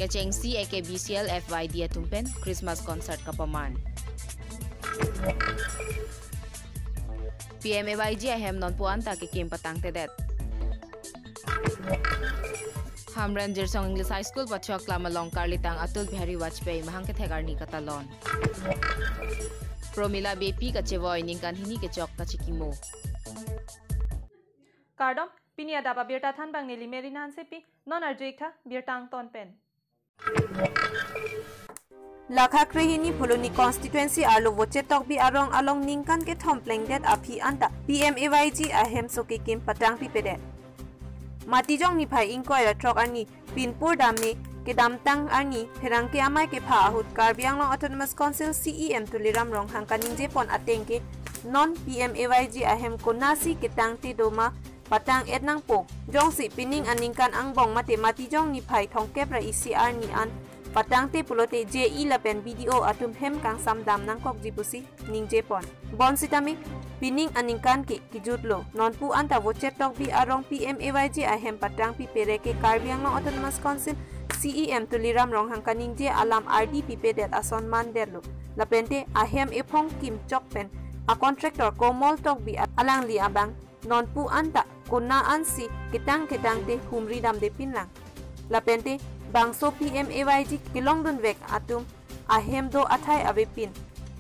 Kacheng CAKBCL FYD atumpen Christmas concert kapaman. PMAYG ahem non anta kekim patang tedet. Ham Ranger Song English High School pachok lama longkar litang Atul Bihari Vajpayee mahang kethegarni katalon. Promila BP kachevoy Ningkan hini kechok kachikimo. Kardom pinia daba birta than bang nili merinan sepi non arjekha birtang ton pen. Lakha krehini pholoni constituency arlo voche tokbi arong along Ningkan kethom plengdet api anta PMAYG ahemso kekim patang pipede. Matijong ni phai inquire trok ani pinpur damni ke damtang ani pherang ke amai ke pha ahut Karbiang Long Autonomous Council CEM tuliram rong hangkaning je pon atengke non PMAYG ahem konasi ke tangti doma patang etnang po jong si pining aningkan angbong mate matijong ni phai thongke pra ICR ni an patang te pulote JE lapen video atum hem kang samdam nang kok jipusi ning jepon bon sitami pining aningkan ke kijutlo nonpu anta voche tok bi arong PMAYG ahem patang pi pereke Karbiang Long Autonomous Council CEM tuliram rong hangkaning je alam RD pipedet ason manderlo lapente ahem ephong kim chokpen a contractor komol tok bi alang li abang nonpu anta kunna ansi kitang te humri dam de pinlang lapente bangso PMAYG kilong dun vek atum ahem do athai avepin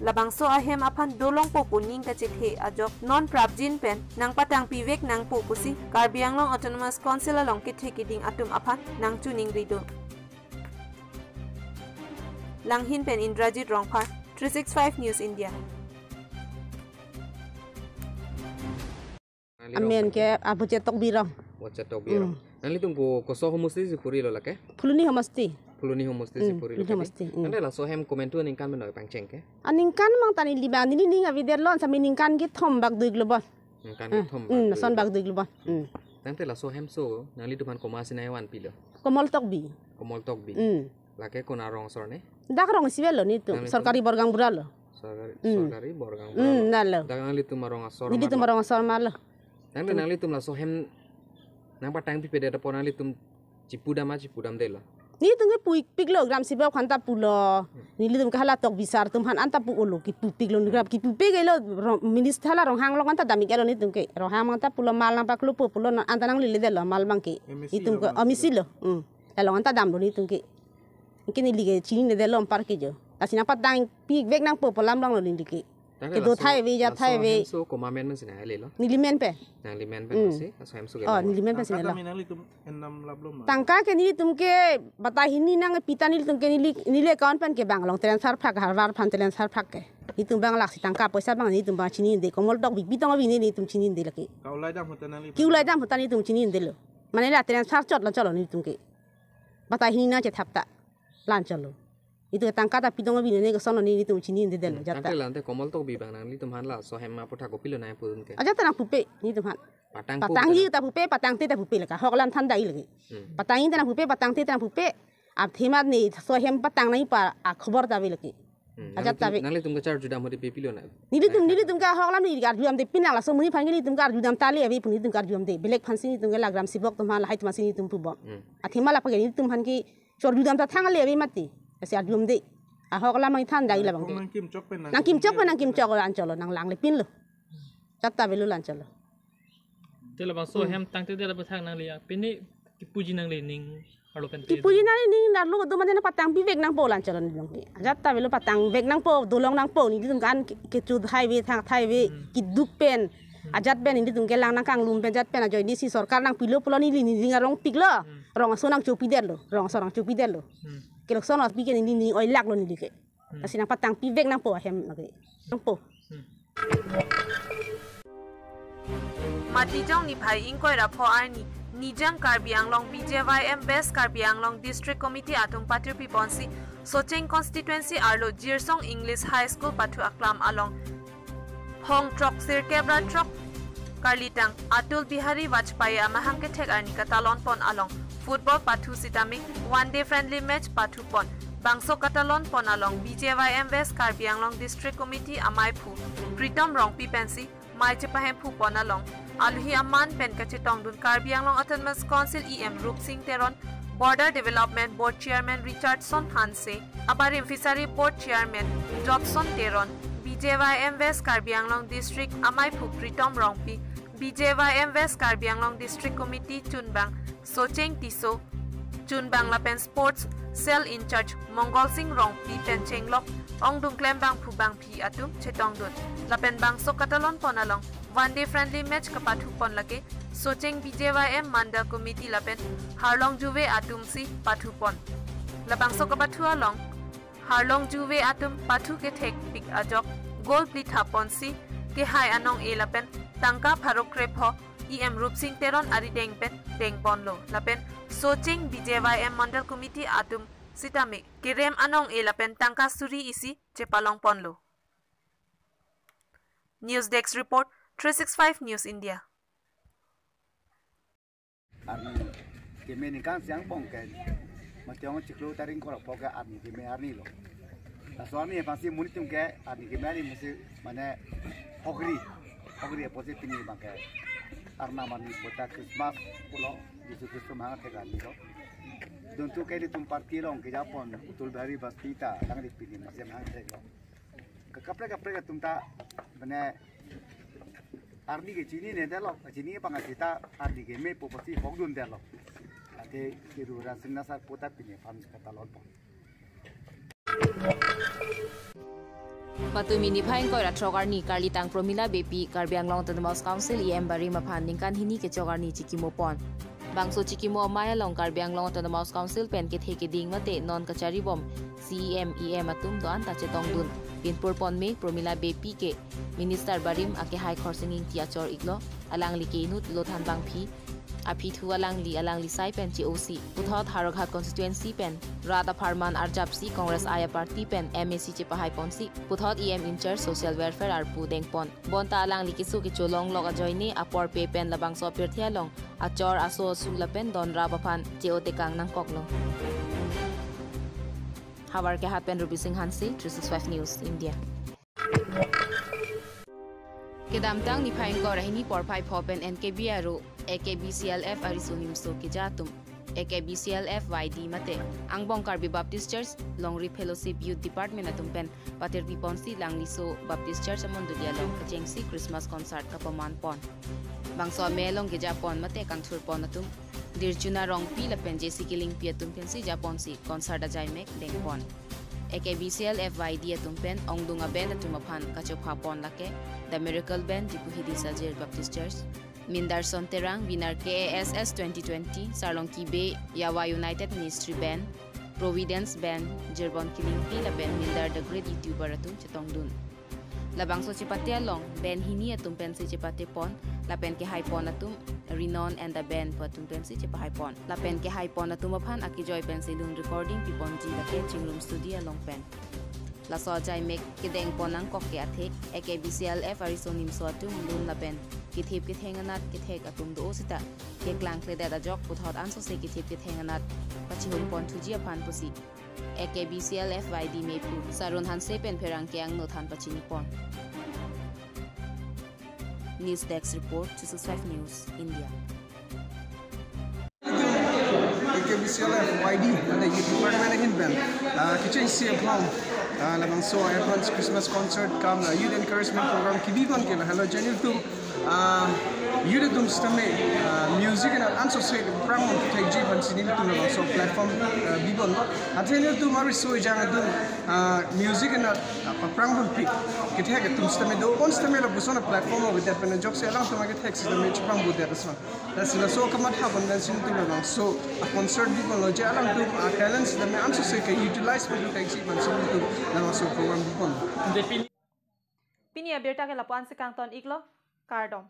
labangso ahem apan dolong po puning kachikhe ajok non prabjin pen nang patang pivek nang po pusi Karbiang Long Autonomous Council along kithe kiding atum apan nang chuning rido langhin pen Indrajit Rongphar 365 News India. Amen ke abu cetok birang. Cetok birang. Nanti tunggu kosoh homesti si puri lo lake. Fuluni homesti. Fuluni homesti si puri lo lake. Nanti lah sohem komentu Ningkan menoi pangceng ke. Ningkan mang tani liba ni ning avi derlon sami Ningkan ki thom bag duig lobon. Ningkan ki thom. Son bag duig lobon. Nanti lah sohem so nanti tuhan komasi naiwan pilo. Komol tok bi. Komol tok bi. Lake konarong sorne. Dak rong sibelo ni tu. Sarkari borgang buralo. Sarkari borgang buralo. Nalo. Dagang litu marong asor. Ni litu marong asor malo. Nanti tum lah sohem nang patang pi pede depan nanti tum cipudam delo. Ni tunggu piglo gram sibel khanta pulo. Ni litum kahala tok bisar tum han anta pulo ki piglo ni gram ki pigelo minister la rong hang long anta dami kelo ni tungke rong hang anta pulo mal nang paklu pulo anta nang lili delo mal bangke. Itum ko omisilo. Long anta dam ni tungke. Kini lige chini ne delo par ke jo. Asina patang pig vek nang polam long lo ni dike. Ke do thai we ja thai we so komamen men sina le lo nilimen pe masih so hem so ke nilimen pe sina lo tangka ke ni tumke batahini nang pita ni tumke nile account pen ke banglong transfer phak harwar phan transfer phak ke itum bang laksi tangka paisa bang ni tum ba chini de komol dok bi tong bi ni tum chini de lake kiulai dam hotani tum chini de lo mane la transfer chot lo chalo ni tumke batahini na che thapta lan chalo itu tangka tapi dong bini ni kesono ni itu cini ni delo jata. Tangka lantai komol tok bibang nang ni tumhan lah so hem apa thako pilo nai pun ke. Aja tanang pupe ni tumhan. Patang ni ta pupe patang te ta pupe laka. Hoklan thanda i lagi. Patang ni tanang pupe patang te tanang pupe. Ab themat ni so hem patang nai pa khobor ta bi lagi. Aja tabi. Nang li tum ka char judam hodi pe pilo nai. Ni tum ka hoklan ni gar judam de pinang la so muni phangi ni tum gar judam tali abi puni tum gar judam de belek phansi ni tum ga lagram sibok tumhan la hait masi ni tum pubo. Athima la pagi ni tum phan ki chor judam ta thang le abi mati. Asi judam de. Ahok lama ithan dai labang. Nang kim chok lan cholo nang lang le pin lo. Chatta belu lan cholo. Tela bang so hem tang te dela bathang nang liya pini kipuji nang le ning halo kan te. Kipuji nang ning na lo do madena patang pi vek nang po lan cholo nang ki. Chatta belu patang vek nang po dolong nang po ni tum kan ke chu highway thang highway ki duk pen ajat ben ni tum ke lang nang kang lum pen jat pen ajoy ni si sarkar nang pilo pulo ni rong piglo rong so nang chupi der lo rong so nang chupi der lo. Kelok sono bikin ini oil lak lo ni dike. Kasi nang patang pivek nang po ahem lagi. Nang po. Matijong ni phai ingkoi rapho ani nijang Karbiang Long BJYM Best Karbiang Long District Committee atum patir piponsi Socheng constituency arlo Jirsong English High School patu aklam along Hong Trok Sirkebra Trok Karlitang Atul Bihari Vajpayee amahang ke thek arni katalon pon along Football patu sitamik one day friendly match patu pon bangso katalon pon along BJYM West Karbiang Long District Committee amai phu pritom rong pi pensi mai chepahem phu pon along aluhi amman pen kachitong dun Karbiang Long Autonomous Council EM Rup Singh Teron Border Development Board Chairman Richardson Hanse, Abarim Fishery Board Chairman Jodson Teron, BJYM West Karbi Anglong District Amai Phukritom Rongpi, BJYM West Karbi Anglong District Committee Chunbang, Socheng Tiso, Chunbang Lapen Sports Cell in Charge Mongol Singh Rongpi Penchenglok, Ong Dungklem Bang Phubang Pi Atum Chetongdun, Lapen Bang So Katalon Ponalong, one day friendly match Kapathu Pon Lake, Socheng BJYM Mandal Committee Lapen, Harlong Juve Atum Si Pathu Pon, Lapang So Kapathu Along, Harlong Juve Atum Pathu Ke Thek Pik Ajok, Gold Plit Hapon Si, Ke Hai Anong E Lapen, Tangka Pharok Krepho, EM Rup Singh Teron Ari Dengpen, Deng Ponlo, Lapen, Socheng BJYM Mandal Committee Atum Sitame, Kerem Anong E Lapen Tangka Suri Isi, Chepalong Ponlo. News Desk Report, 365 News India. Kami Ningkan siang bongkai, macam ciklu taring korang pokai arni kami arni lo. Suami pasti munitum ke arni kami arni mesti mana hogri positif ni bangkai. Arna mani kota Christmas pulau Yesus Kristus mangat tegani lo. Dontu kali tum parti long ke Japon utul dari baspita tang dipilih masih mangat teglo. Kapre tumta mana arni ke Cini ni dah lo, Cini pangat kita arni ke me popasi hogdun dah lo. Ate kiru rasin nasar pota pinye fans kata lompo. Patu mini phain koi ratrogarni karli tang promila bepi Karbi Anglong Autonomous Council EM bari maphan Ningkan hini ke chogarni chikimo pon. Bangso chikimo maya long Karbi Anglong Autonomous Council pen ke theke ding mate non kachari bom CEM EM atum do anta chetong dun pinpur pon me promila bepi ke minister barim ake high coursing tiachor iglo alang like inut lothan bang phi api thu alang li sai pen COC puthot haraghat constituency pen Rada Farman Arjapsi Congress Aya Party pen MAC Chepahai Ponsi puthot EM in charge social welfare arpu dengpon bonta alang likisu ki cholong loga joini apor pe pen labang so pirthia long achor aso sula pen don raba phan COT kang nang koklong Hawar ke hat pen Ruby Singh Hansi 365 News India Kedamtang ni phain ko rahini por phai phopen NKB aro AKBCLF arisunimso ke jatum AKBCLF YD mate Angbong Karbi Baptist Church Longri Fellowship Youth Department atumpen pater piponsi langliso Baptist Church amondulia long kachengsi Christmas concert kapaman pon bangso melong ke Japon mate kangthur pon atum dirjuna rong pi lapen jesi kiling pi atum pensi Japon si concert ajai mek dengpon AKBCLF YD atumpen ongdunga band atumaphan kachop hapon lake The Miracle Band Dipuhidi Sajir Baptist Church Mindar Sonterang Winner KASS 2020 Sarlong Kibe Yawa United Ministry Band Providence Band Jerbon Kilingpi la band Mindar The Great YouTuber atum chetongdun Labang so chipate long band hini atum pen si chipate pon la pen ke haipon atum Renon and the band patum pen si chipa haipon la pen ke haipon atum aphan akijoy pen si lung recording pipon ji la ke chingrum studio long pen La so jai mek kideng ponang kok ke athek AKBCLF arisonim so atum lun la pen kithip kithenganat kithek atum do sita ke klang kleda da jok puthot anso se kithip kithenganat pachihum pon thuji aphan pusi AKBCLF YD mepu sarun hanse pen pherang ke ang no than pachini pon News Desk Report 265 News India AKBCLF YD ada youth department in Ben kitchen CF Long labang so advance Christmas concert kam youth encouragement program kibibon ke hello channel tu youth dum stame music and also say program to take G ban sinil tu labang so platform bibon athene tu mari so jang tu music and program pick kithe ke tum stame do on stame la busona platform with that pen jok se lang tu magi text the match program with that so that's la so kamat ha ban sin tu labang so a concert bibon lo ja lang tu talents the man so say ke utilize for take G ban sinil tu labang so program bibon Pini abirta ke lapuan se kangton iglo kardom